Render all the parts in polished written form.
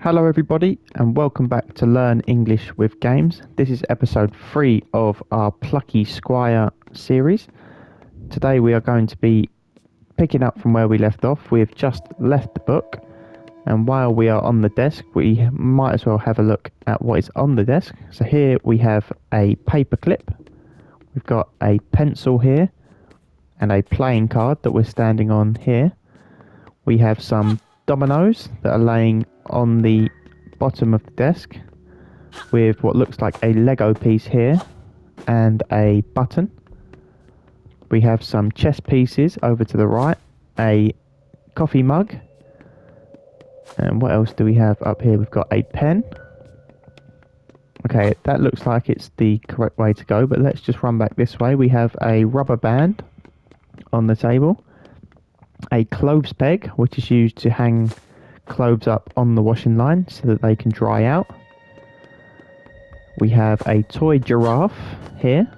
Hello everybody and welcome back to Learn English with Games. This is episode 3 of our Plucky Squire series. Today we are going to be picking up from where we left off. We have just left the book, and while we are on the desk we might as well have a look at what is on the desk. So here we have a paper clip, we've got a pencil here and a playing card that we're standing on here. We have some dominoes that are laying on the bottom of the desk with what looks like a Lego piece here and a button. We have some chess pieces over to the right, a coffee mug, and what else do we have up here? We've got a pen. Okay, that looks like it's the correct way to go, but let's just run back this way. We have a rubber band on the table, a clothes peg which is used to hang clothes up on the washing line so that they can dry out. We have a toy giraffe here,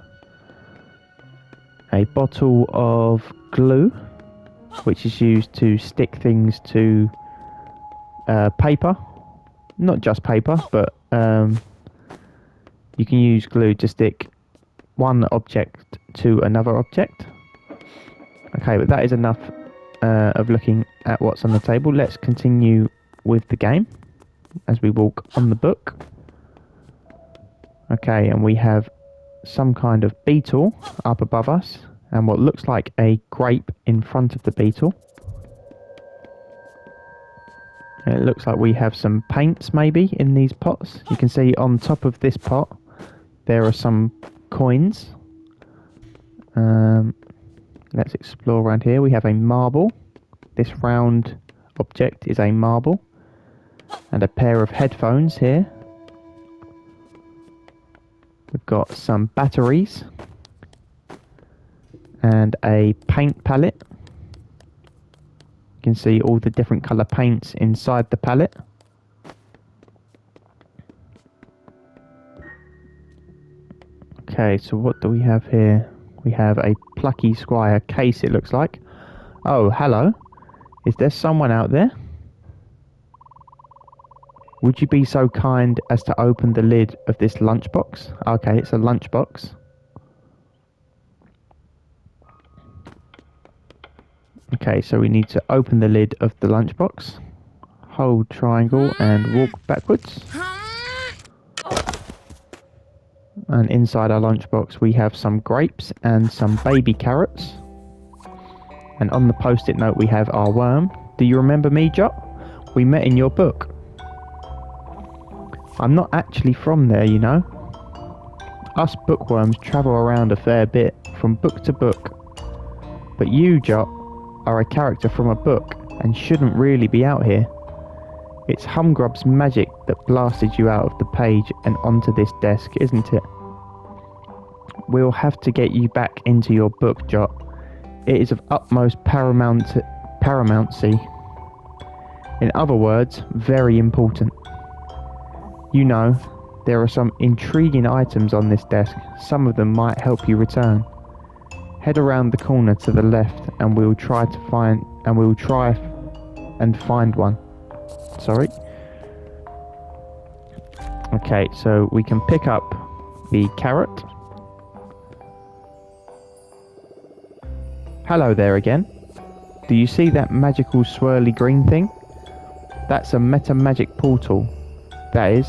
a bottle of glue which is used to stick things to paper, not just paper, but you can use glue to stick one object to another object. Okay, but that is enough of looking at what's on the table. Let's continue with the game as we walk on the book. Okay, and we have some kind of beetle up above us and what looks like a grape in front of the beetle. It looks like we have some paints maybe in these pots. You can see on top of this pot there are some coins. Let's explore around here. We have a marble. This round object is a marble. And a pair of headphones here. We've got some batteries. And a paint palette. You can see all the different colour paints inside the palette. Okay, so what do we have here? We have a Plucky Squire case, it looks like. Oh, hello. Is there someone out there? Would you be so kind as to open the lid of this lunchbox? Okay, it's a lunchbox. Okay, so we need to open the lid of the lunchbox. Hold triangle and walk backwards. And inside our lunchbox we have some grapes and some baby carrots. And on the post-it note we have our worm. Do you remember me, Jot? We met in your book. I'm not actually from there, you know. Us bookworms travel around a fair bit, from book to book. But you, Jot, are a character from a book and shouldn't really be out here. It's Humgrub's magic that blasted you out of the page and onto this desk, isn't it? We'll have to get you back into your book, Jot. It is of utmost paramountcy. In other words, very important. You know, there are some intriguing items on this desk. Some of them might help you return. Head around the corner to the left and we'll try and find one. Sorry. Okay, so we can pick up the carrot. Hello there again. Do you see that magical swirly green thing? That's a meta magic portal. That is,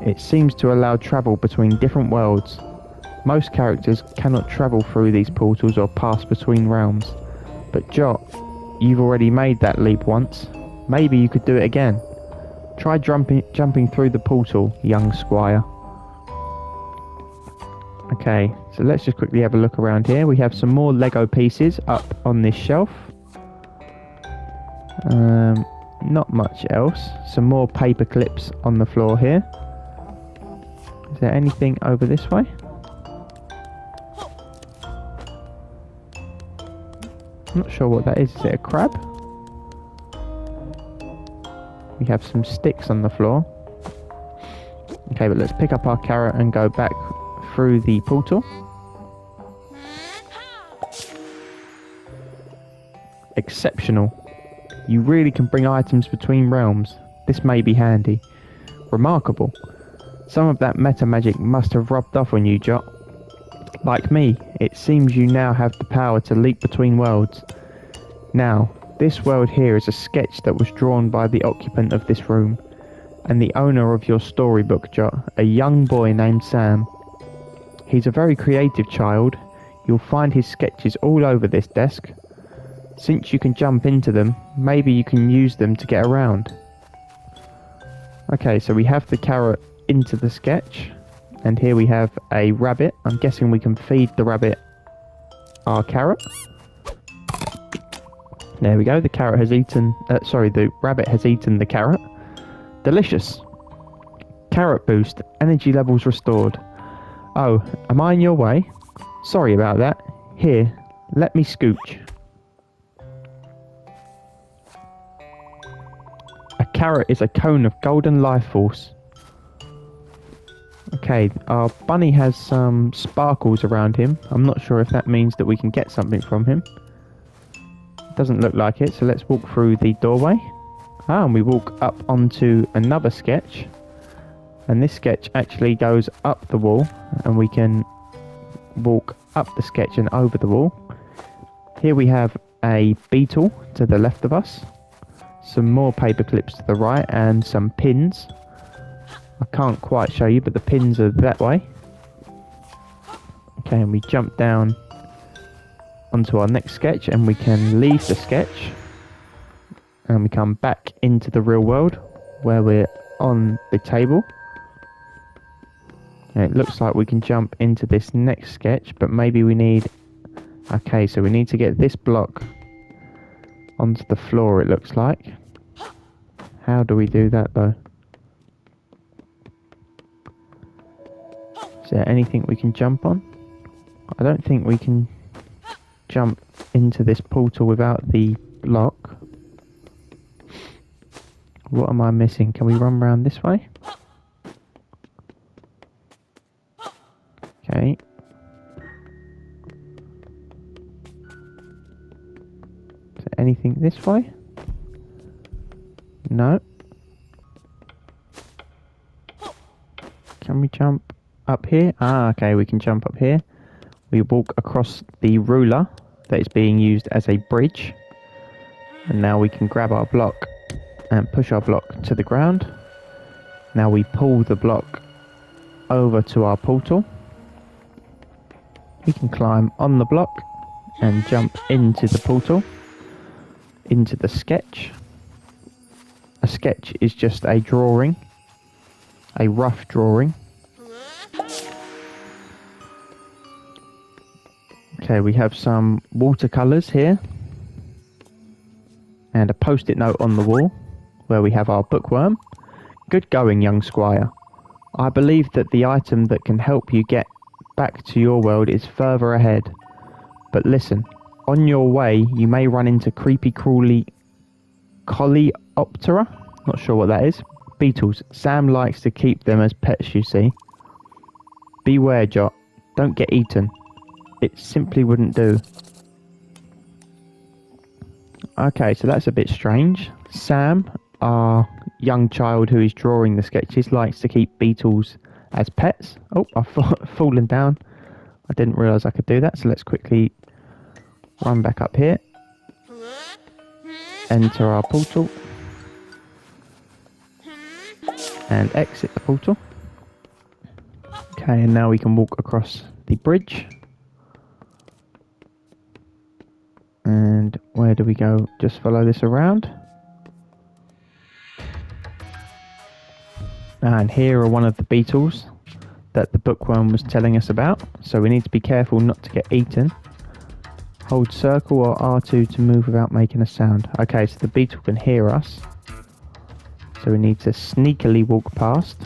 it seems to allow travel between different worlds. Most characters cannot travel through these portals or pass between realms. But Jot, you've already made that leap once. Maybe you could do it again. Try jumping through the portal, young squire. Okay, so let's just quickly have a look around here. We have some more Lego pieces up on this shelf. Not much else. Some more paper clips on the floor here. Is there anything over this way? I'm not sure what that is. Is it a crab? We have some sticks on the floor. Okay, but let's pick up our carrot and go back through the portal. Exceptional. You really can bring items between realms. This may be handy. Remarkable. Some of that meta magic must have rubbed off on you, Jot. Like me, it seems you now have the power to leap between worlds. Now, this world here is a sketch that was drawn by the occupant of this room, and the owner of your storybook, Jot, a young boy named Sam. He's a very creative child. You'll find his sketches all over this desk. Since you can jump into them, maybe you can use them to get around. Okay, so we have the carrot into the sketch, and here we have a rabbit. I'm guessing we can feed the rabbit our carrot. There we go, the carrot has eaten, the rabbit has eaten the carrot. Delicious. Carrot boost, energy levels restored. Oh, am I in your way? Sorry about that. Here, let me scooch. A carrot is a cone of golden life force. Okay, our bunny has some sparkles around him. I'm not sure if that means that we can get something from him. Doesn't look like it, so let's walk through the doorway. And we walk up onto another sketch. And this sketch actually goes up the wall, and we can walk up the sketch and over the wall. Here we have a beetle to the left of us. Some more paper clips to the right, and some pins. I can't quite show you, but the pins are that way. Okay, and we jump down onto our next sketch, and we can leave the sketch. And we come back into the real world, where we're on the table. And it looks like we can jump into this next sketch, but maybe we need... Okay, so we need to get this block onto the floor, it looks like. How do we do that, though? Is there anything we can jump on? I don't think we can jump into this portal without the block. What am I missing? Can we run around this way? Okay. Is there anything this way? No. Can we jump up here? Ah, okay, we can jump up here. We walk across the ruler that is being used as a bridge. And now we can grab our block and push our block to the ground. Now we pull the block over to our portal. We can climb on the block and jump into the portal, into the sketch. A sketch is just a drawing, a rough drawing. Okay, we have some watercolours here and a post-it note on the wall where we have our bookworm. Good going, young squire. I believe that the item that can help you get back to your world is further ahead. But listen, on your way you may run into creepy crawly Coleoptera? Not sure what that is. Beetles. Sam likes to keep them as pets, you see. Beware, Jot. Don't get eaten. It simply wouldn't do. Okay, so that's a bit strange. Sam, our young child who is drawing the sketches, likes to keep beetles as pets. Oh, I've fallen down. I didn't realise I could do that, so let's quickly run back up here. Enter our portal. And exit the portal. Okay, and now we can walk across the bridge. And where do we go? Just follow this around. And here are one of the beetles that the bookworm was telling us about. So we need to be careful not to get eaten. Hold circle or R2 to move without making a sound. Okay, so the beetle can hear us. So we need to sneakily walk past.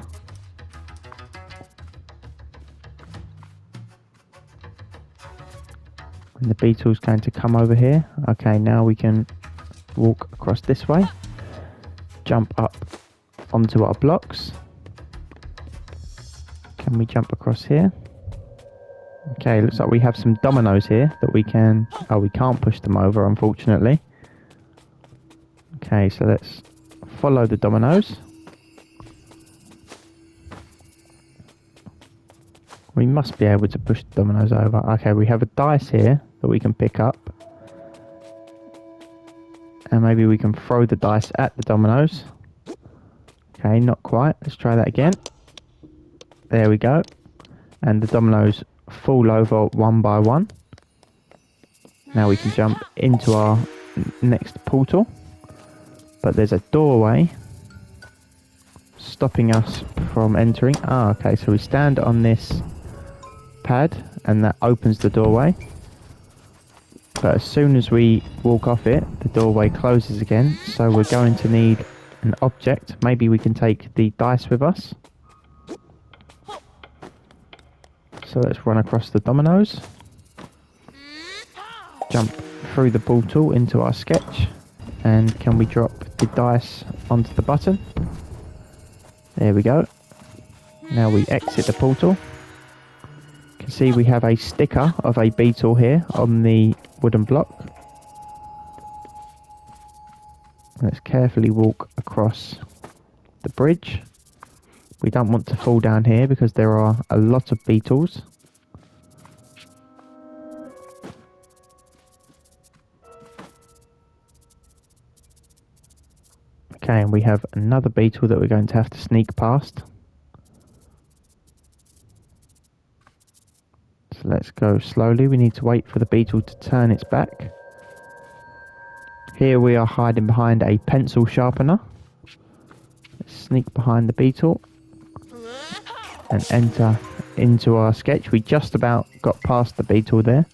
And the beetle's going to come over here. Okay, now we can walk across this way. Jump up onto our blocks. Can we jump across here? Okay, looks like we have some dominoes here that we can... Oh, we can't push them over, unfortunately. Okay, so let's follow the dominoes. We must be able to push the dominoes over. Okay, we have a dice here that we can pick up. And maybe we can throw the dice at the dominoes. Okay, not quite. Let's try that again. There we go. And the dominoes fall over one by one. Now we can jump into our next portal. But there's a doorway stopping us from entering. Ah, okay, so we stand on this pad and that opens the doorway. But as soon as we walk off it, the doorway closes again. So we're going to need an object. Maybe we can take the dice with us. So let's run across the dominoes. Jump through the portal into our sketch. And can we drop the dice onto the button? There we go. Now we exit the portal. You can see we have a sticker of a beetle here on the wooden block. Let's carefully walk across the bridge. We don't want to fall down here because there are a lot of beetles. Okay, and we have another beetle that we're going to have to sneak past. So let's go slowly. We need to wait for the beetle to turn its back. Here we are hiding behind a pencil sharpener. Let's sneak behind the beetle and enter into our sketch. We just about got past the beetle there.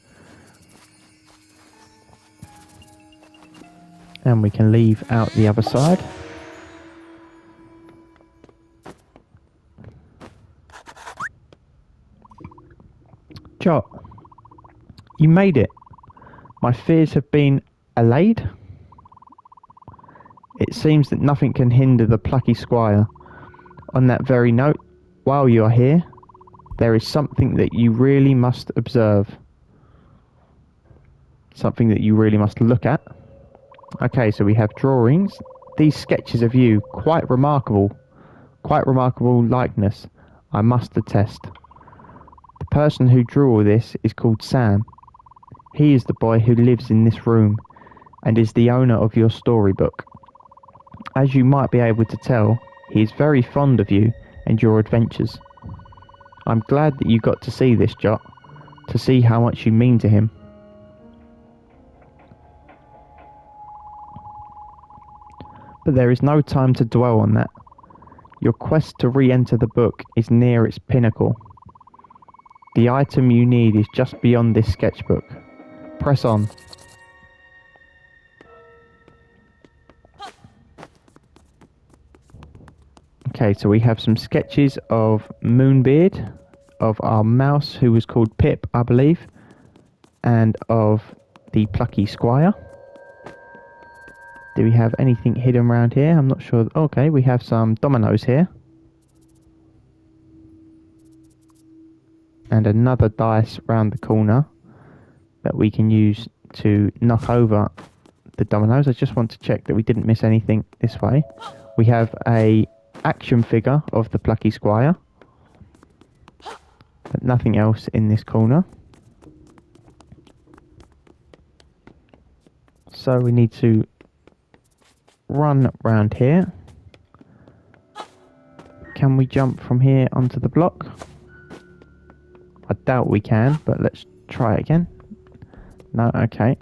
And we can leave out the other side. Jot, you made it. My fears have been allayed. It seems that nothing can hinder the Plucky Squire. On that very note, while you are here, there is something that you really must observe. Something that you really must look at. Okay, so we have drawings. These sketches of you, quite remarkable likeness, I must attest. The person who drew all this is called Sam. He is the boy who lives in this room and is the owner of your storybook. As you might be able to tell, he is very fond of you and your adventures. I'm glad that you got to see this, Jot, to see how much you mean to him. But there is no time to dwell on that. Your quest to re-enter the book is near its pinnacle. The item you need is just beyond this sketchbook. Press on. Okay, so we have some sketches of Moonbeard, of our mouse who was called Pip, I believe, and of the Plucky Squire. Do we have anything hidden around here? I'm not sure. Okay, we have some dominoes here. And another dice round the corner that we can use to knock over the dominoes. I just want to check that we didn't miss anything this way. We have a action figure of the Plucky Squire, but nothing else in this corner. So we need to run round here. Can we jump from here onto the block? I doubt we can, but let's try it again. No, okay.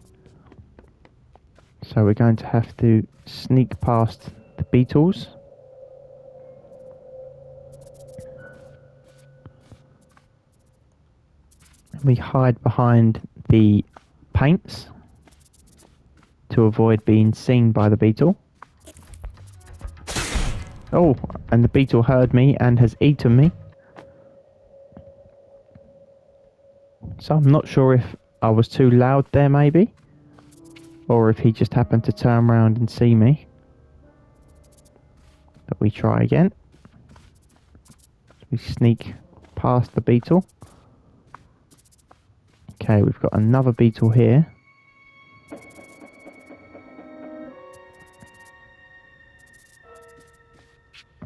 So we're going to have to sneak past the beetles. We hide behind the paints to avoid being seen by the beetle. Oh, and the beetle heard me and has eaten me. So I'm not sure if I was too loud there maybe, or if he just happened to turn around and see me. But we try again. We sneak past the beetle. Okay, we've got another beetle here.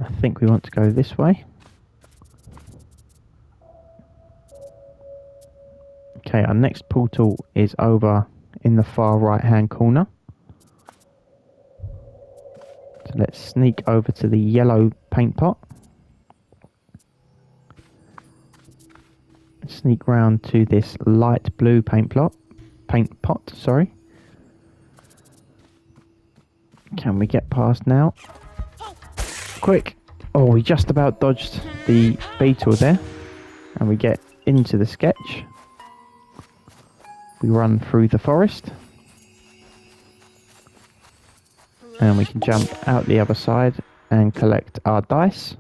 I think we want to go this way. Okay, our next portal is over in the far right hand corner. So let's sneak over to the yellow paint pot. Sneak round to this light blue paint pot. Sorry. Can we get past now? Quick! Oh, we just about dodged the beetle there. And we get into the sketch. We run through the forest. And we can jump out the other side and collect our dice.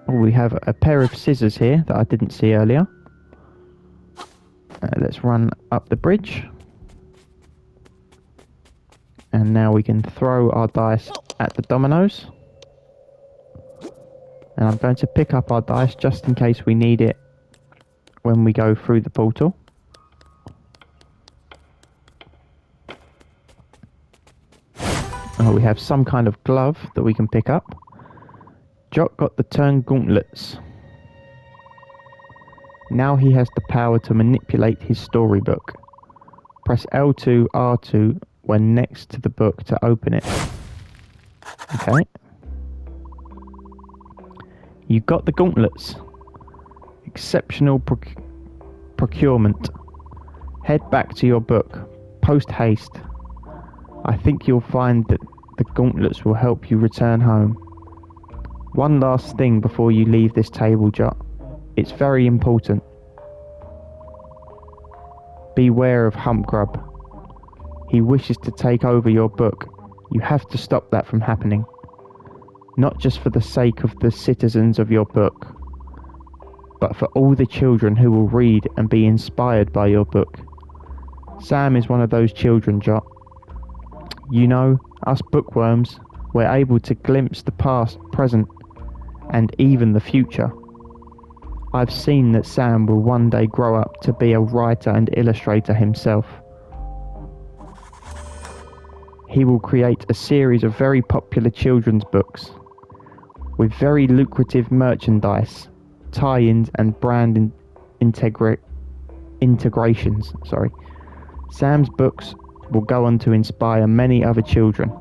Oh, we have a pair of scissors here that I didn't see earlier. Let's run up the bridge. And now we can throw our dice at the dominoes. And I'm going to pick up our dice just in case we need it when we go through the portal. Oh, we have some kind of glove that we can pick up. Jock got the turn gauntlets. Now he has the power to manipulate his storybook. Press L2, R2 when next to the book to open it. Okay. You got the gauntlets. Exceptional procurement. Head back to your book. Post haste. I think you'll find that the gauntlets will help you return home. One last thing before you leave this table, Jot. It's very important. Beware of Humpgrub. He wishes to take over your book. You have to stop that from happening. Not just for the sake of the citizens of your book, but for all the children who will read and be inspired by your book. Sam is one of those children, Jot. You know, us bookworms, we're able to glimpse the past, present, and even the future. I've seen that Sam will one day grow up to be a writer and illustrator himself. He will create a series of very popular children's books with very lucrative merchandise, tie-ins and brand integrations. Sam's books will go on to inspire many other children.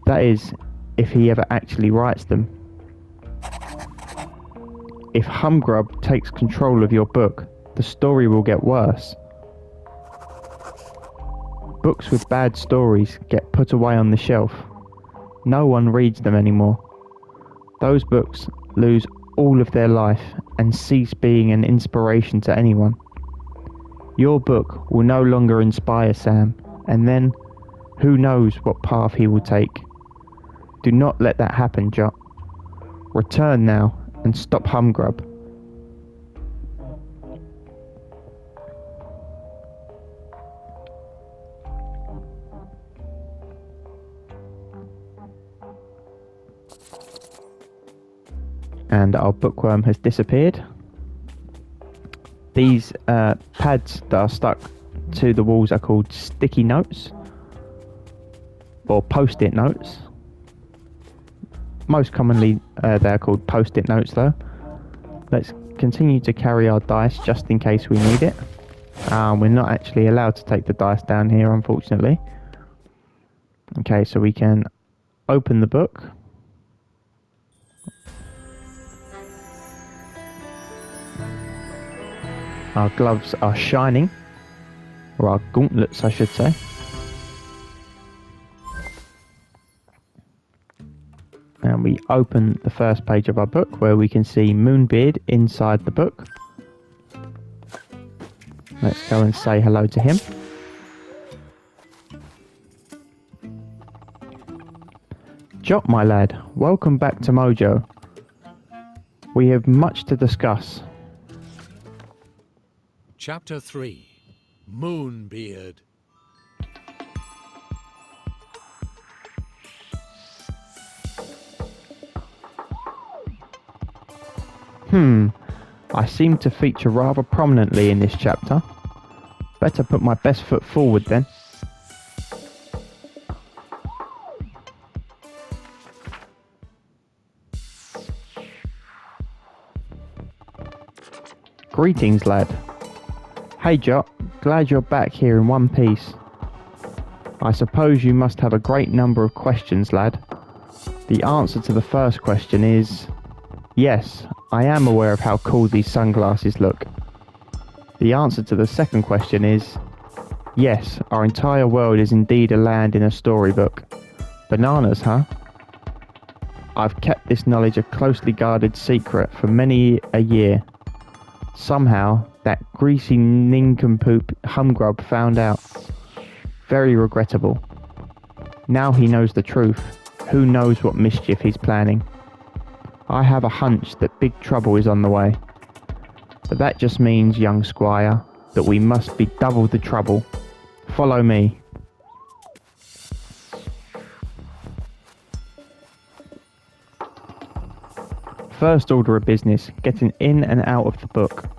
That is, if he ever actually writes them. If Humgrub takes control of your book, the story will get worse. Books with bad stories get put away on the shelf. No one reads them anymore. Those books lose all of their life and cease being an inspiration to anyone. Your book will no longer inspire Sam, and then who knows what path he will take. Do not let that happen, Jot. Return now and stop Humgrub. And our bookworm has disappeared. These pads that are stuck to the walls are called sticky notes, or post-it notes. Most commonly they're called post-it notes though. Let's continue to carry our dice just in case we need it. We're not actually allowed to take the dice down here, unfortunately. Okay, so we can open the book. Our gloves are shining, or our gauntlets I should say. And we open the first page of our book where we can see Moonbeard inside the book. Let's go and say hello to him. Jot, my lad, welcome back to Mojo. We have much to discuss. Chapter 3, Moonbeard. I seem to feature rather prominently in this chapter. Better put my best foot forward then. Greetings, lad. Hey, Jot, glad you're back here in one piece. I suppose you must have a great number of questions, lad. The answer to the first question is... yes, I am aware of how cool these sunglasses look. The answer to the second question is... yes, our entire world is indeed a land in a storybook. Bananas, huh? I've kept this knowledge a closely guarded secret for many a year. Somehow, that greasy nincompoop Humgrub found out. Very regrettable. Now he knows the truth. Who knows what mischief he's planning? I have a hunch that big trouble is on the way. But that just means, young squire, that we must be double the trouble. Follow me. First order of business, getting in and out of the book.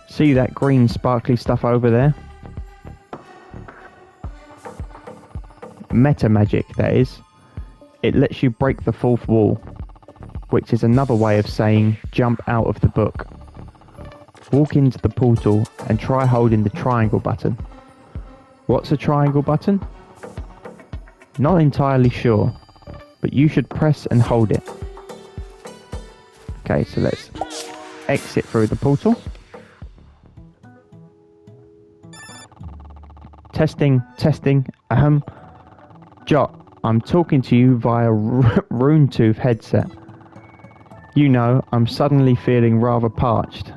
See that green sparkly stuff over there? Meta magic, that is. It lets you break the fourth wall, which is another way of saying jump out of the book. Walk into the portal and try holding the triangle button. What's a triangle button? Not entirely sure, but you should press and hold it. Okay, so let's exit through the portal. Testing. Jot, I'm talking to you via Runetooth headset. You know, I'm suddenly feeling rather parched.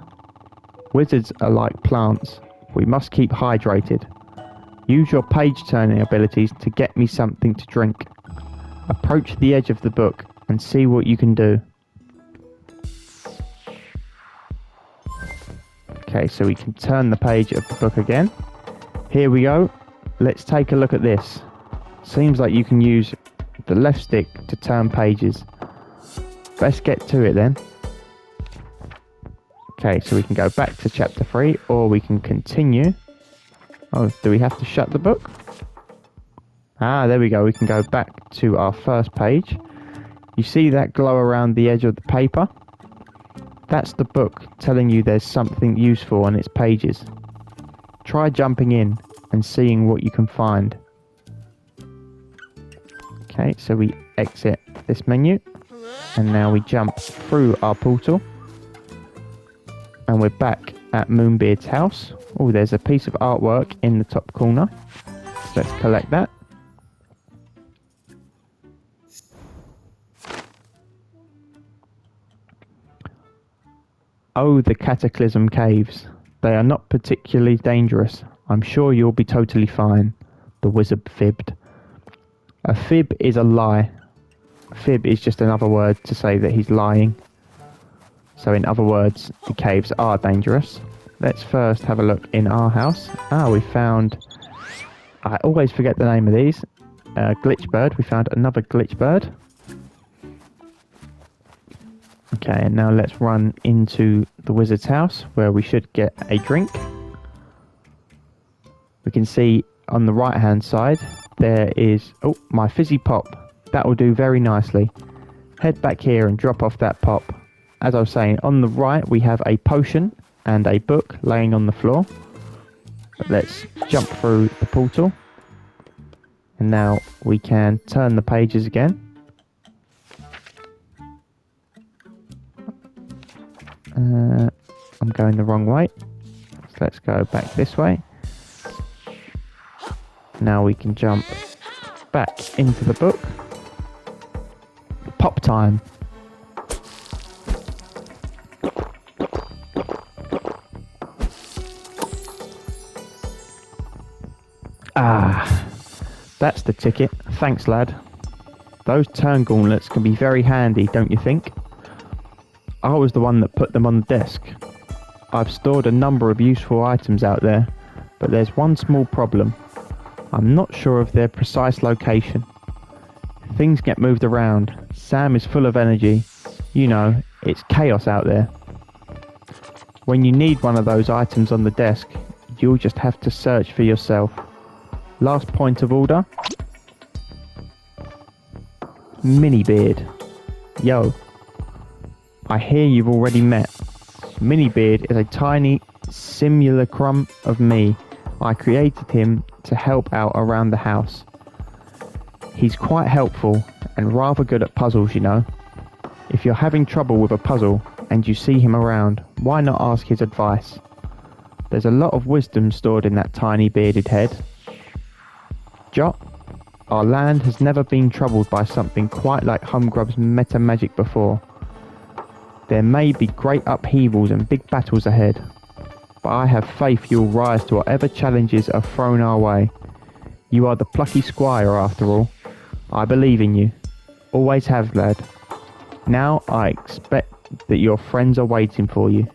Wizards are like plants. We must keep hydrated. Use your page-turning abilities to get me something to drink. Approach the edge of the book and see what you can do. Okay, so we can turn the page of the book again. Here we go. Let's take a look at this. Seems like you can use the left stick to turn pages. Let's get to it then. Okay, so we can go back to chapter 3, or we can continue. Oh, do we have to shut the book? Ah, there we go. We can go back to our first page. You see that glow around the edge of the paper? That's the book telling you there's something useful on its pages. Try jumping in and seeing what you can find. Okay, so we exit this menu and now we jump through our portal and we're back at Moonbeard's house. Oh, there's a piece of artwork in the top corner. So let's collect that. Oh, the Cataclysm Caves. They are not particularly dangerous. I'm sure you'll be totally fine. The wizard fibbed. A fib is a lie. Fib is just another word to say that he's lying. So in other words, the caves are dangerous. Let's first have a look in our house. Ah, we found... I always forget the name of these. Glitch bird. We found another glitch bird. Okay, and now let's run into the wizard's house where we should get a drink. We can see on the right hand side there is, oh, my fizzy pop. That will do very nicely. Head back here and drop off that pop. As I was saying, on the right we have a potion and a book laying on the floor. But let's jump through the portal. And now we can turn the pages again. I'm going the wrong way. So let's go back this way. Now we can jump back into the book. Pop time. Ah, that's the ticket. Thanks, lad. Those turn gauntlets can be very handy, don't you think? I was the one that put them on the desk. I've stored a number of useful items out there, but there's one small problem. I'm not sure of their precise location. Things get moved around. Sam is full of energy. You know, it's chaos out there. When you need one of those items on the desk, you'll just have to search for yourself. Last point of order. Mini beard. Yo. I hear you've already met. Mini Beard is a tiny simulacrum of me. I created him to help out around the house. He's quite helpful and rather good at puzzles, you know. If you're having trouble with a puzzle and you see him around, why not ask his advice? There's a lot of wisdom stored in that tiny bearded head. Jot, our land has never been troubled by something quite like Humgrub's meta magic before. There may be great upheavals and big battles ahead, but I have faith you'll rise to whatever challenges are thrown our way. You are the Plucky Squire after all. I believe in you. Always have, lad. Now I expect that your friends are waiting for you.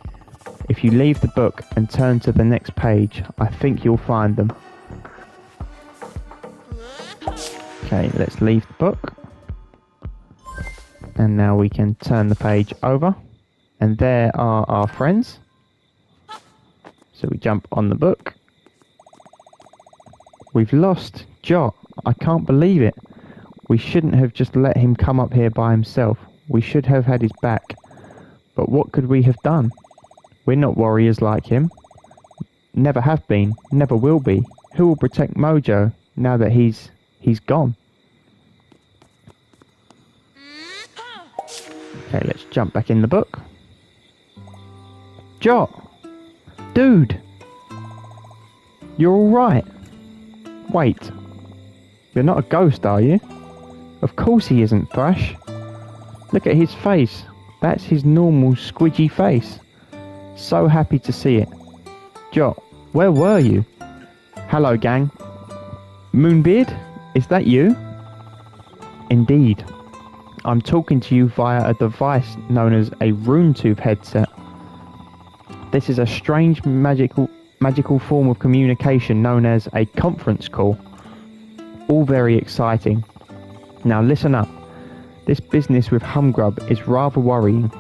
If you leave the book and turn to the next page, I think you'll find them. Okay, let's leave the book. And now we can turn the page over. And there are our friends. So we jump on the book. We've lost Jot. I can't believe it. We shouldn't have just let him come up here by himself. We should have had his back. But what could we have done? We're not warriors like him. Never have been. Never will be. Who will protect Mojo now that he's gone? Okay, let's jump back in the book. Jot! Dude! You're alright. Wait. You're not a ghost, are you? Of course he isn't, Thrash. Look at his face. That's his normal squidgy face. So happy to see it. Jot, where were you? Hello, gang. Moonbeard, is that you? Indeed. I'm talking to you via a device known as a rune tooth headset. This is a strange magical form of communication known as a conference call. All very exciting. Now listen up. This business with Humgrub is rather worrying.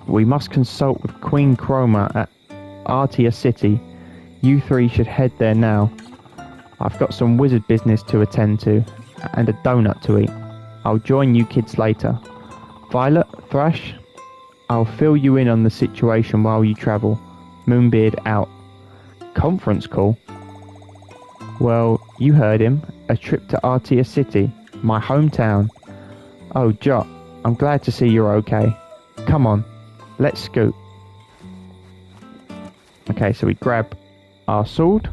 We must consult with Queen Chroma at Artia City. You three should head there now. I've got some wizard business to attend to and a donut to eat. I'll join you kids later. Violet, Thrash, I'll fill you in on the situation while you travel. Moonbeard out. Conference call? Well, you heard him. A trip to Artia City, my hometown. Oh, Jot, I'm glad to see you're okay. Come on, let's scoot. Okay, so we grab our sword.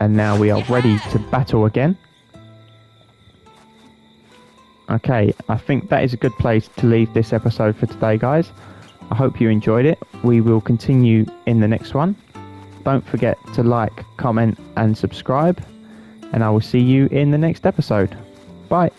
And now we are ready to battle again. Okay, I think that is a good place to leave this episode for today, guys. I hope you enjoyed it. We will continue in the next one. Don't forget to like, comment and subscribe. And I will see you in the next episode. Bye.